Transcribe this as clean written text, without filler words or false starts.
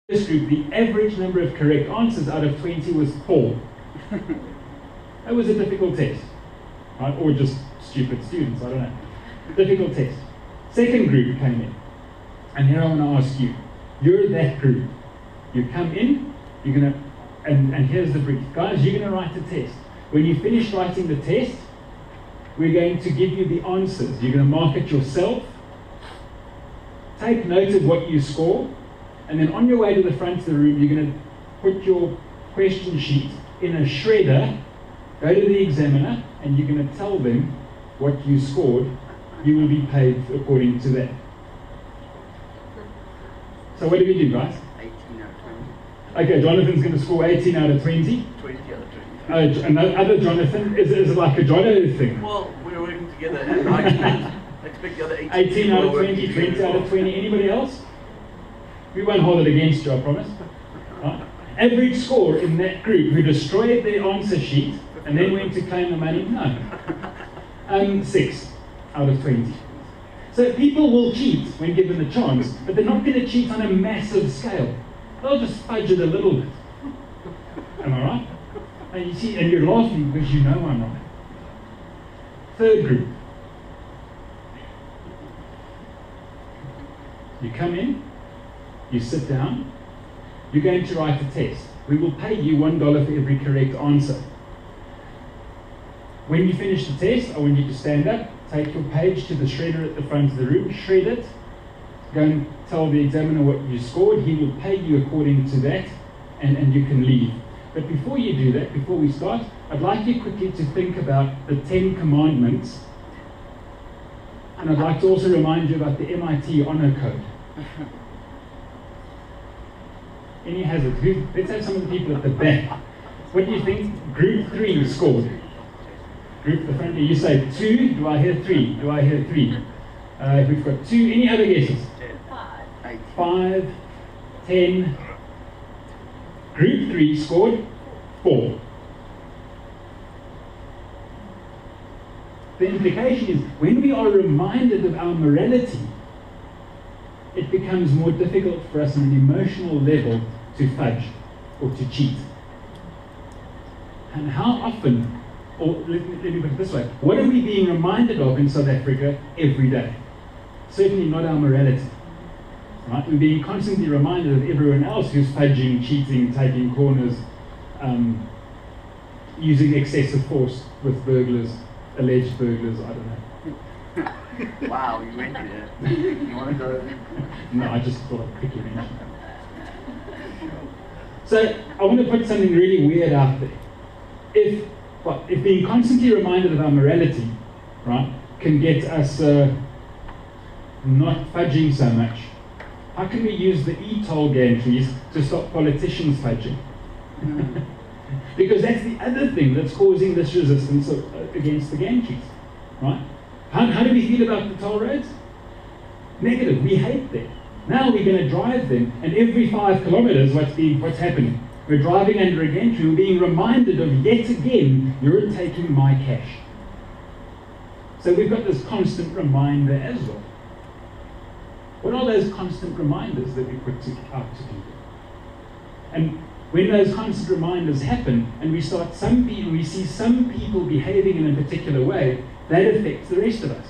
This group, the average number of correct answers out of 20 was 4. That was a difficult test, right? Or just stupid students, I don't know. Difficult test. Second group came in, and here I want to ask you, you're that group. You come in, you're going to, and here's the brief. Guys, you're going to write a test. When you finish writing the test, we're going to give you the answers. You're going to mark it yourself, take note of what you score, and then on your way to the front of the room, you're going to put your question sheet in a shredder, go to the examiner, and you're going to tell them what you scored. You will be paid according to that. So what do we do, guys? 18 out of 20. Okay, Jonathan's going to score 18 out of 20. 20 out of 20. Another Jonathan, is it like a Jono thing? Well, we're working together, and I expect the other 18 out of 20, 20 out of 20. Anybody else? We won't hold it against you, I promise. Right? Average score in that group who destroyed their answer sheet and then went to claim the money? No. 6 out of 20. So people will cheat when given the chance, but they're not going to cheat on a massive scale. They'll just fudge it a little bit. Am I right? And you see, and you're laughing because you know I'm right. Third group. You come in, you sit down, you're going to write a test. We will pay you $1 for every correct answer. When you finish the test, I want you to stand up, take your page to the shredder at the front of the room, shred it, go and tell the examiner what you scored. He will pay you according to that, and you can leave. But before you do that, before we start, I'd like you quickly to think about the 10 commandments. And I'd like to also remind you about the MIT honor code. Any hazard? Let's have some of the people at the back. What do you think Group 3 scored? Group at the front, you say 2, do I hear 3? Do I hear 3? We've got 2, any other guesses? 5, 10. Group 3 scored 4. The implication is, when we are reminded of our morality, it becomes more difficult for us on an emotional level to fudge or to cheat. And how often, or let me put it this way, what are we being reminded of in South Africa every day? Certainly not our morality. Right? We're being constantly reminded of everyone else who's fudging, cheating, taking corners, using excessive force with burglars, alleged burglars, I don't know. Wow, you went there. You want to go there? No, I just thought I'd quickly mention that. So I want to put something really weird out there. If being constantly reminded of our morality, right, can get us not fudging so much, how can we use the e-toll gantries to stop politicians fudging? Because that's the other thing that's causing this resistance against the gantries, right? How do we feel about the toll roads? Negative. We hate them. Now we're going to drive them, and every 5 kilometers, what's happening? We're driving under a gantry. We're being reminded of, yet again, you're taking my cash. So we've got this constant reminder as well. What are those constant reminders that we put out to people? And when those constant reminders happen, and we see some people behaving in a particular way, that affects the rest of us.